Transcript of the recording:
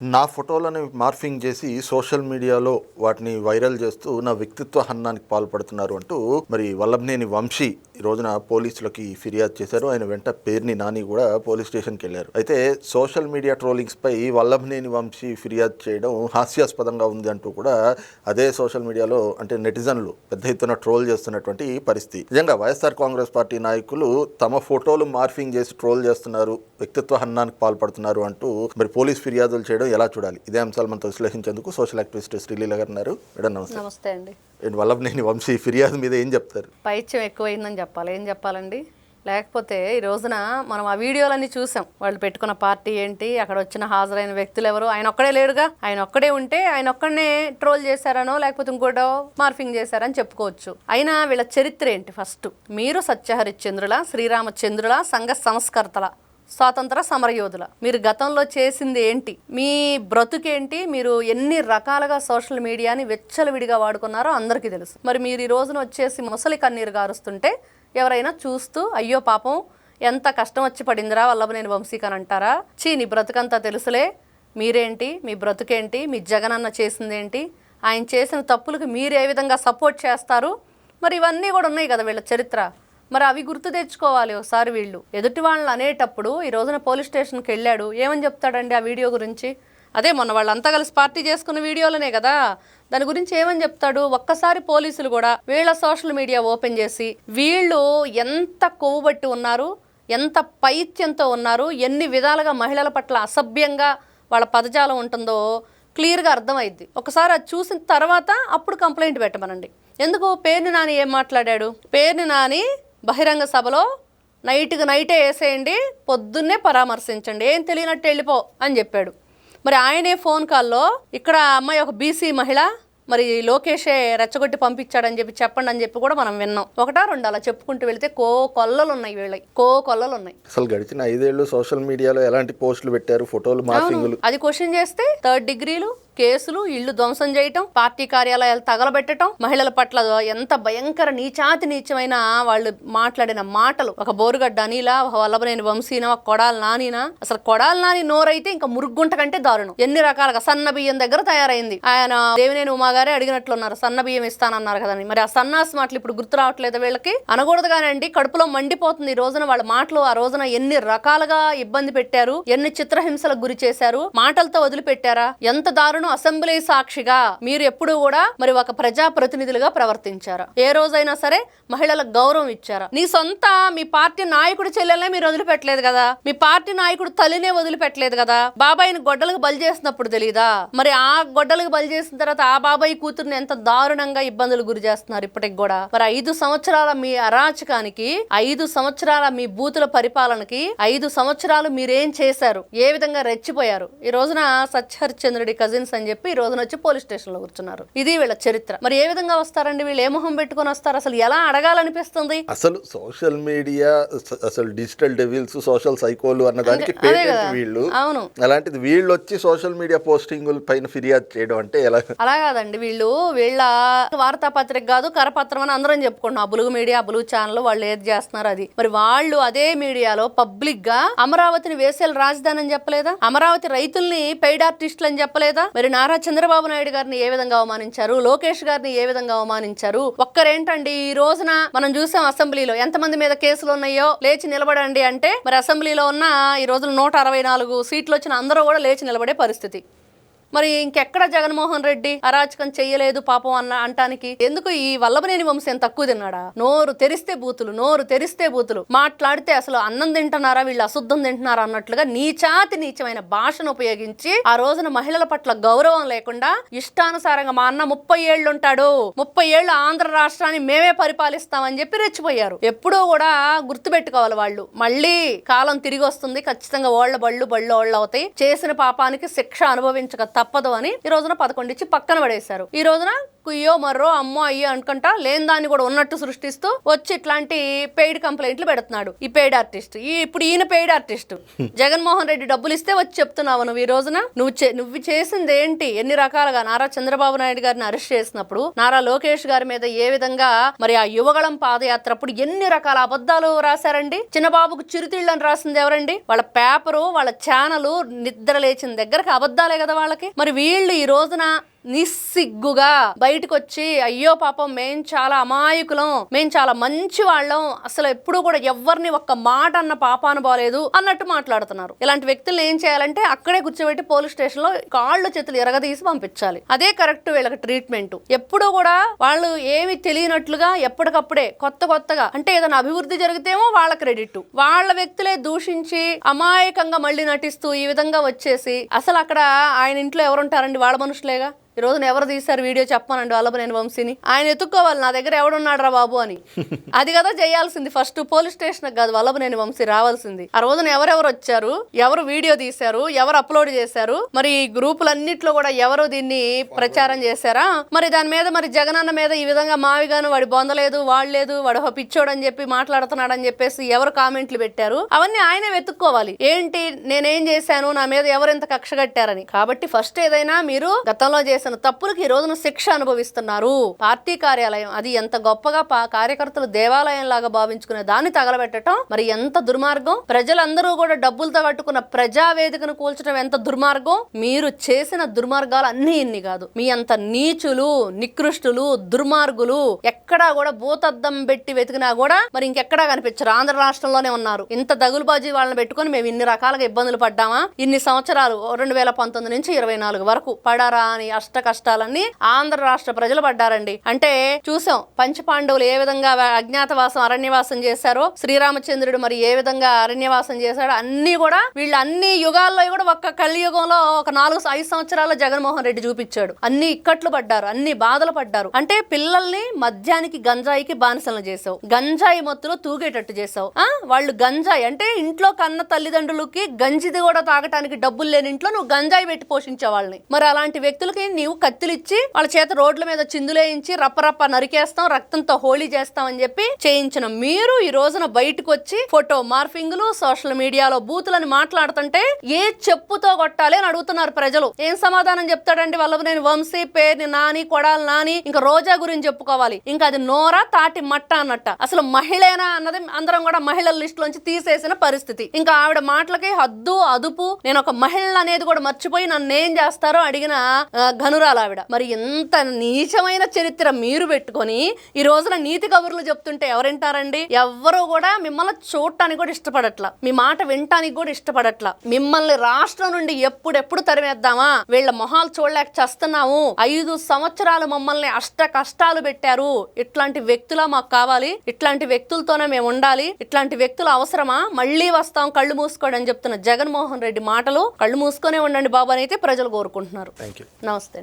నా ఫోటోలను మార్ఫింగ్ చేసి సోషల్ మీడియాలో వాటిని వైరల్ చేస్తూ నా వ్యక్తిత్వ హననానికి పాల్పడుతున్నారు అంటూ మరి వల్లభనేని వంశీ ఈ రోజున పోలీసులకి ఫిర్యాదు చేశారు. ఆయన వెంట పేర్ని నాని కూడా పోలీస్ స్టేషన్కి వెళ్ళారు. అయితే సోషల్ మీడియా ట్రోలింగ్స్పై వల్లభనేని వంశీ ఫిర్యాదు చేయడం హాస్యాస్పదంగా ఉంది అంటూ కూడా అదే సోషల్ మీడియాలో అంటే నెటిజన్లు పెద్ద ఎత్తున ట్రోల్ చేస్తున్నటువంటి పరిస్థితి. నిజంగా వైఎస్ఆర్ కాంగ్రెస్ పార్టీ నాయకులు తమ ఫోటోలు మార్ఫింగ్ చేసి ట్రోల్ చేస్తున్నారు, వ్యక్తిత్వ హననానికి పాల్పడుతున్నారు అంటూ మరి పోలీస్ ఫిర్యాదులు చేయడం ఎలా చూడాలి? ఇదే అంశాలు మనతో విశ్లేషించేందుకు సోషల్ యాక్టివిస్ట్ శ్రీలీల గారు ఉన్నారు. మేడం నమస్తే. నమస్తే అండి. వల్లభనేని వంశీ ఫిర్యాదు మీద ఏం చెప్తారు? పైత్యం ఎక్కువైందని చెప్పాలి. ఏం చెప్పాలండి? లేకపోతే ఈ రోజున మనం ఆ వీడియోలన్నీ చూసాం. వాళ్ళు పెట్టుకున్న పార్టీ ఏంటి, అక్కడ వచ్చిన హాజరైన వ్యక్తులు ఎవరు? ఆయన ఒక్కడే లేడుగా. ఆయన ఒక్కడే ఉంటే ఆయన ఒక్కడనే ట్రోల్ చేశారనో లేకపోతే ఇంకోటో మార్ఫింగ్ చేశారని చెప్పుకోవచ్చు. అయినా వీళ్ళ చరిత్ర ఏంటి? ఫస్ట్ మీరు సత్యహరిశ్చంద్రుల, శ్రీరామచంద్రుల, సంఘ సంస్కర్తల, స్వాతంత్ర సమరయోధుల. మీరు గతంలో చేసింది ఏంటి? మీ బ్రతుకేంటి? మీరు ఎన్ని రకాలుగా సోషల్ మీడియాని వెచ్చలవిడిగా వాడుకున్నారో అందరికీ తెలుసు. మరి మీరు ఈ రోజున వచ్చేసి ముసలి కన్నీరు గారుస్తుంటే ఎవరైనా చూస్తూ అయ్యో పాపం ఎంత కష్టం వచ్చి పడిందిరా వల్లభనేని వంశీకి అని అంటారా? నీ బ్రతుకంతా తెలుసులే, మీరేంటి, మీ బ్రతుకేంటి, మీ జగనన్న చేసిందేంటి, ఆయన చేసిన తప్పులకు మీరు ఏ విధంగా సపోర్ట్ చేస్తారు? మరి ఇవన్నీ కూడా ఉన్నాయి కదా వీళ్ళ చరిత్ర. మరి అవి గుర్తు తెచ్చుకోవాలి ఒకసారి. వీళ్ళు ఎదుటి వాళ్ళని అనేటప్పుడు ఈ రోజున పోలీస్ స్టేషన్కి వెళ్ళాడు, ఏమని చెప్తాడండి ఆ వీడియో గురించి? అదే మొన్న వాళ్ళంతా కలిసి పార్టీ చేసుకున్న వీడియోలనే కదా, దాని గురించి ఏమని చెప్తాడు? ఒక్కసారి పోలీసులు కూడా వీళ్ళ సోషల్ మీడియా ఓపెన్ చేసి వీళ్ళు ఎంత కొవ్వుబట్టి ఉన్నారు, ఎంత పైత్యంతో ఉన్నారు, ఎన్ని విధాలుగా మహిళల పట్ల అసభ్యంగా వాళ్ళ పదజాలం ఉంటుందో క్లియర్గా అర్థమైద్ది. ఒకసారి అది చూసిన తర్వాత అప్పుడు కంప్లైంట్ పెట్టమనండి. ఎందుకు? పేర్ని నాని ఏం మాట్లాడాడు? పేర్ని నాని బహిరంగ సభలో నైటే వేసేయండి, పొద్దున్నే పరామర్శించండి, ఏం తెలియనట్టు వెళ్ళిపో అని చెప్పాడు. మరి ఆయనే ఫోన్ కాల్లో ఇక్కడ అమ్మాయి ఒక బీసీ మహిళ, మరి లోకేషే రెచ్చగొట్టి పంపించాడని చెప్పండి అని చెప్పి కూడా మనం విన్నాం. ఒకటా రెండు అలా చెప్పుకుంటూ వెళితే కొల్లలు ఉన్నాయి, వీళ్ళకి కొల్లలు ఉన్నాయి. అసలు గడిచిన 5 ఏళ్ళు సోషల్ మీడియాలో ఎలాంటి పోస్టులు పెట్టారు, ఫోటోలు మార్ఫింగ్లు, అది క్వశ్చన్ చేస్తే 3rd డిగ్రీలు కేసులు, ఇళ్లు ధ్వంసం చేయటం, పార్టీ కార్యాలయాలు తగలబెట్టడం, మహిళల పట్ల ఎంత భయంకర నీచమైన వాళ్ళు మాట్లాడిన మాటలు. ఒక బోరుగడ్డ అనిలా, ఒక వల్లభనేని వంశీనా, ఒక కొడాలి నానినా. అసలు కొడాలి నాని నోరైతే ఇంకా మురుగుంట కంటే దారుణం. ఎన్ని రకాలుగా సన్న బియ్యం దగ్గర తయారైంది. ఆయన దేవినేని ఉమా గారే అడిగినట్లున్నారు, సన్న బియ్యం ఇస్తానన్నారు కదని. మరి ఆ సన్నాసి మాటలు ఇప్పుడు గుర్తు రావట్లేదు వీళ్ళకి. అనకూడదు కానండి, కడుపులో మండిపోతుంది ఈ రోజున వాళ్ళ మాటలు. ఆ రోజున ఎన్ని రకాలుగా ఇబ్బంది పెట్టారు, ఎన్ని చిత్రహింసలకు గురి చేశారు, మాటలతో వదిలిపెట్టారా? ఎంత దారుణం. అసెంబ్లీ సాక్షిగా మీరు ఎప్పుడు కూడా మరి ఒక ప్రజా ప్రతినిధులుగా ప్రవర్తించారా? ఏ రోజైనా సరే మహిళలకు గౌరవం ఇచ్చారా? మీ పార్టీ నాయకుడి చెల్లెలనే మీరు వదిలిపెట్టలేదు కదా, మీ పార్టీ నాయకుడు తల్లినే వదిలిపెట్టలేదు కదా. బాబాయిని గొడ్డలకు బలి చేసినప్పుడు తెలీదా? మరి ఆ గొడ్డలకు బలి చేసిన తర్వాత ఆ బాబాయి కూతుర్ని ఎంత దారుణంగా ఇబ్బందులు గురి చేస్తున్నారు ఇప్పటికి కూడా. మరి 5 సంవత్సరాల మీ అరాచకానికి, 5 సంవత్సరాల మీ బూతుల పరిపాలనకి, 5 సంవత్సరాలు మీరేం చేశారు? ఏ విధంగా రెచ్చిపోయారు? ఈ రోజున సత్యహరిశ్చంద్రుడి కజిన్స్ అని చెప్పి ఈ రోజున వచ్చి పోలీస్ స్టేషన్ లో కూర్చున్నారు. ఇది వీళ్ళ చరిత్ర. మరి ఏ విధంగా వస్తారండి వీళ్ళు? ఏ మొహం పెట్టుకొని వస్తారు? అసలు ఎలా అడగాలనిపిస్తుంది? అసలు సోషల్ మీడియా, అసలు డిజిటల్ డెవిల్స్, సోషల్ సైకోలు అన్న దానికి పేటెంట్ వీళ్ళు. అవును. అలాంటిది వీళ్ళు వచ్చి సోషల్ మీడియా పోస్టింగ్ పైన ఫిర్యాదు చేయడం అంటే ఎలా? అలా కాదండి, వీళ్ళ వార్తాపత్రిక కాదు కరపత్రం అని అందరం చెప్పుకుంటున్నాం. బులుగు మీడియా, బులుగు ఛానల్ వాళ్ళు ఏది చేస్తున్నారు అది. మరి వాళ్ళు అదే మీడియాలో పబ్లిక్ గా అమరావతిని వేసేల రాజధాని అని చెప్పలేదా? అమరావతి రైతుల్ని పెయిడ్ ఆర్టిస్టులు అని చెప్పలేదా? మరి నారా చంద్రబాబు నాయుడు గారిని ఏ విధంగా అవమానించారు, లోకేష్ గారిని ఏ విధంగా అవమానించారు? ఒక్కరేంటండి, ఈ రోజున మనం చూసాం అసెంబ్లీలో ఎంతమంది మీద కేసులు ఉన్నాయో లేచి నిలబడండి అంటే మరి అసెంబ్లీలో ఉన్న ఈ రోజున 164 సీట్లు వచ్చిన అందరూ కూడా లేచి నిలబడే పరిస్థితి. మరి ఇంకెక్కడ జగన్మోహన్ రెడ్డి అరాచకం చెయ్యలేదు పాపం అంటానికి? ఎందుకు ఈ వల్లభనేని వంశీ తక్కువ తిన్నాడా? నోరు తెరిస్తే బూతులు మాట్లాడితే అసలు అన్నం తింటున్నారా వీళ్ళు, అశుద్ధం తింటున్నారా అన్నట్లుగా నీచమైన భాషను ఉపయోగించి ఆ రోజున మహిళల పట్ల గౌరవం లేకుండా ఇష్టానుసారంగా మా అన్న 30 ఏళ్ళు ఉంటాడు, 30 ఏళ్ళు ఆంధ్ర రాష్ట్రాన్ని మేమే పరిపాలిస్తామని చెప్పి రెచ్చిపోయారు. ఎప్పుడూ కూడా గుర్తుపెట్టుకోవాలి వాళ్ళు. మళ్ళీ కాలం తిరిగి వస్తుంది, ఖచ్చితంగా బళ్ళు అవుతాయి. చేసిన పాపానికి శిక్ష అనుభవించక తప్పదు అని ఈ రోజున 11 ఇచ్చి పక్కన పడేశారు. ఈ రోజున కుయ్యో మర్రో అమ్మో అయ్యో అనుకుంటా లేని దాన్ని కూడా ఉన్నట్టు సృష్టిస్తూ వచ్చి ఇట్లాంటి పెయిడ్ కంప్లైంట్లు పెడుతున్నాడు ఈ పెయిడ్ ఆర్టిస్ట్. ఇప్పుడు ఈయన పెయిడ్ ఆర్టిస్ట్. జగన్మోహన్ రెడ్డి డబ్బులు ఇస్తే వచ్చి చెప్తున్నావు నువ్వు ఈ రోజున నువ్వు చేసింది ఏంటి? ఎన్ని రకాలుగా నారా చంద్రబాబు నాయుడు గారిని అరెస్ట్ చేసినప్పుడు, నారా లోకేష్ గారి మీద ఏ విధంగా మరి ఆ యువగళం పాదయాత్ర అప్పుడు ఎన్ని రకాల అబద్ధాలు రాశారండి. చిన్నబాబుకు చిరుతిళ్ళని రాసింది ఎవరండి? వాళ్ళ పేపరు, వాళ్ళ ఛానల్ నిద్ర లేచిన దగ్గరకు అబద్ధాలే కదా వాళ్ళకి. మరి వీళ్ళు ఈ రోజున నిస్సిగ్గుగా బయటకు వచ్చి అయ్యో పాపం మేం చాలా అమాయకులం, మేం చాలా మంచి వాళ్ళం, అసలు ఎప్పుడు కూడా ఎవరిని ఒక్క మాట అన్న పాపాను బాలేదు అన్నట్టు మాట్లాడుతున్నారు. ఇలాంటి వ్యక్తులను ఏం చేయాలంటే అక్కడే కూర్చోబెట్టి పోలీస్ స్టేషన్ లో కాళ్ళు చేతులు ఎరగదీసి పంపించాలి. అదే కరెక్ట్ వీళ్ళకి ట్రీట్మెంట్. ఎప్పుడు కూడా వాళ్ళు ఏమి తెలియనట్లుగా ఎప్పటికప్పుడే కొత్తగా అంటే ఏదైనా అభివృద్ధి జరిగితేమో వాళ్ళ క్రెడిట్, వాళ్ళ వ్యక్తులే దూషించి అమాయకంగా మళ్ళీ నటిస్తూ ఈ విధంగా వచ్చేసి అసలు అక్కడ ఆయన ఇంట్లో ఎవరుంటారండి? వాళ్ళ మనుషులేగా. ఈ రోజున ఎవరు తీశారు వీడియో చెప్పానండి వల్లభనేని వంశీని. ఆయన ఎత్తుక్కోవాలి నా దగ్గర ఎవడున్నాడు రా బాబు అని. అది కదా చేయాల్సింది. ఫస్ట్ పోలీస్ స్టేషన్ కాదు వల్లభనేని వంశీ రావాల్సింది. ఆ రోజున ఎవరెవరు వచ్చారు, ఎవరు వీడియో తీశారు, ఎవరు అప్లోడ్ చేశారు, మరి ఈ గ్రూపులన్నిట్లో కూడా ఎవరు దీన్ని ప్రచారం చేశారా, మరి దాని మీద మరి జగనన్న మీద ఈ విధంగా మావిగాను వాడి బొందలేదు, వాడలేదు, వాడు పిచ్చోడు అని చెప్పి మాట్లాడుతున్నాడని చెప్పేసి ఎవరు కామెంట్లు పెట్టారు, అవన్నీ ఆయనే వెతుక్కోవాలి. ఏంటి నేనేం చేశాను, నా మీద ఎవరెంత కక్ష కట్టారని. కాబట్టి ఫస్ట్ ఏదైనా మీరు గతంలో చేసిన తప్పులకు ఈ రోజున శిక్ష అనుభవిస్తున్నారు. పార్టీ కార్యాలయం అది ఎంత గొప్పగా కార్యకర్తలు దేవాలయం లాగా భావించుకునే దాన్ని తగలబెట్టడం మరి ఎంత దుర్మార్గం. ప్రజలందరూ కూడా డబ్బులతో కట్టుకున్న ప్రజావేదికను కూల్చడం ఎంత దుర్మార్గం. మీరు చేసిన దుర్మార్గాలు అన్ని ఇన్ని కాదు. మీ అంత నీచులు, నికృష్టులు, దుర్మార్గులు ఎక్కడా కూడా భూతద్దం పెట్టి వెతికినా కూడా మరి ఇంకెక్కడా కనిపించరు. ఆంధ్ర రాష్ట్రంలోనే ఉన్నారు. ఇంత దగులుబాజీ వాళ్ళని పెట్టుకుని మేము ఇన్ని రకాలుగా ఇబ్బందులు పడ్డామా? ఇన్ని సంవత్సరాలు 2019 నుంచి 24 వరకు పడారా అని కష్టాలన్నీ ఆంధ్ర రాష్ట్ర ప్రజలు పడ్డారండి. అంటే చూసాం పంచపాండవులు ఏ విధంగా అజ్ఞాతవాసం అరణ్యవాసం చేశారో, శ్రీరామచంద్రుడు మరి ఏ విధంగా అరణ్యవాసం చేశాడో అన్ని కూడా వీళ్ళు అన్ని యుగాల్లో కూడా ఒక్క కలియుగంలో ఒక 4-5 సంవత్సరాల జగన్మోహన్ రెడ్డి చూపించాడు. అన్ని ఇక్కట్లు పడ్డారు, అన్ని బాధలు పడ్డారు. అంటే పిల్లల్ని మద్యానికి గంజాయికి బానిసలను చేసావు, గంజాయి మొత్తులో తూగేటట్టు చేసావు. వాళ్ళు గంజాయి అంటే ఇంట్లో కన్న తల్లిదండ్రులకి గంజిది కూడా తాగటానికి డబ్బులు లేని ఇంట్లో నువ్వు గంజాయి పెట్టి పోషించే వాళ్ళని. మరి అలాంటి వ్యక్తులకి నీవు కత్తిలిచ్చి వాళ్ళ చేత రోడ్ల మీద చిందులేయించి రప్పరప్ప నరికేస్తాం, రక్తంతో హోళీ చేస్తాం అని చెప్పి చేయించిన మీరు ఈ రోజున బయటకు వచ్చి ఫోటో మార్ఫింగ్లు, సోషల్ మీడియాలో బూతులని మాట్లాడుతుంటే ఏ చెప్పుతో కొట్టాలి అని అడుగుతున్నారు ప్రజలు. ఏం సమాధానం చెప్తాడండి వల్లభనేని వంశీ? పేరుని నాని, కొడాలి నాని, ఇంకా రోజా గురించి చెప్పుకోవాలి. ఇంకా అది నోరా తాటి మట్ట అన్నట్ట. అసలు మహిళేనా అన్నది అందరం కూడా మహిళల లిస్ట్ లోంచి తీసేసిన పరిస్థితి. ఇంకా ఆవిడ మాటలకి హద్దు అదుపు. నేను ఒక మహిళ అనేది కూడా మర్చిపోయి నన్ను ఏం చేస్తారో అడిగిన ఘనురాలు ఆవిడ. మరి ఎంత నీచమైన చరిత్ర మీరు పెట్టుకొని ఈ రోజున నీతి కబుర్లు చెప్తుంటే ఎవరింటారండి? ఎవ్వరూ కూడా మిమ్మల్ని చూడటానికి కూడా ఇష్టపడట్లా, మీ మాట వినటానికి కూడా ఇష్టపడట్లా. మిమ్మల్ని రాష్ట్రం నుండి ఎప్పుడెప్పుడు తరిమేద్దామా, వీళ్ళ మొహాలు చూడలేక చస్తున్నాము, 5 సంవత్సరాలు మమ్మల్ని అష్ట కష్టాలు పెట్టారు, ఇట్లాంటి వ్యక్తులా మాకు కావాలి, ఇట్లాంటి వ్యక్తులతోనే మేము ఉండాలి, ఇట్లాంటి వ్యక్తులు అవసరమా, మళ్ళీ వస్తాం కళ్ళు మూసుకోండి అని చెప్తున్న జగన్మోహన్ రెడ్డి మాటలు కళ్ళు మూసుకొనే ఉండండి బాబు అని అయితే ప్రజలు కోరుకుంటున్నారు. థాంక్యూ. నమస్తే.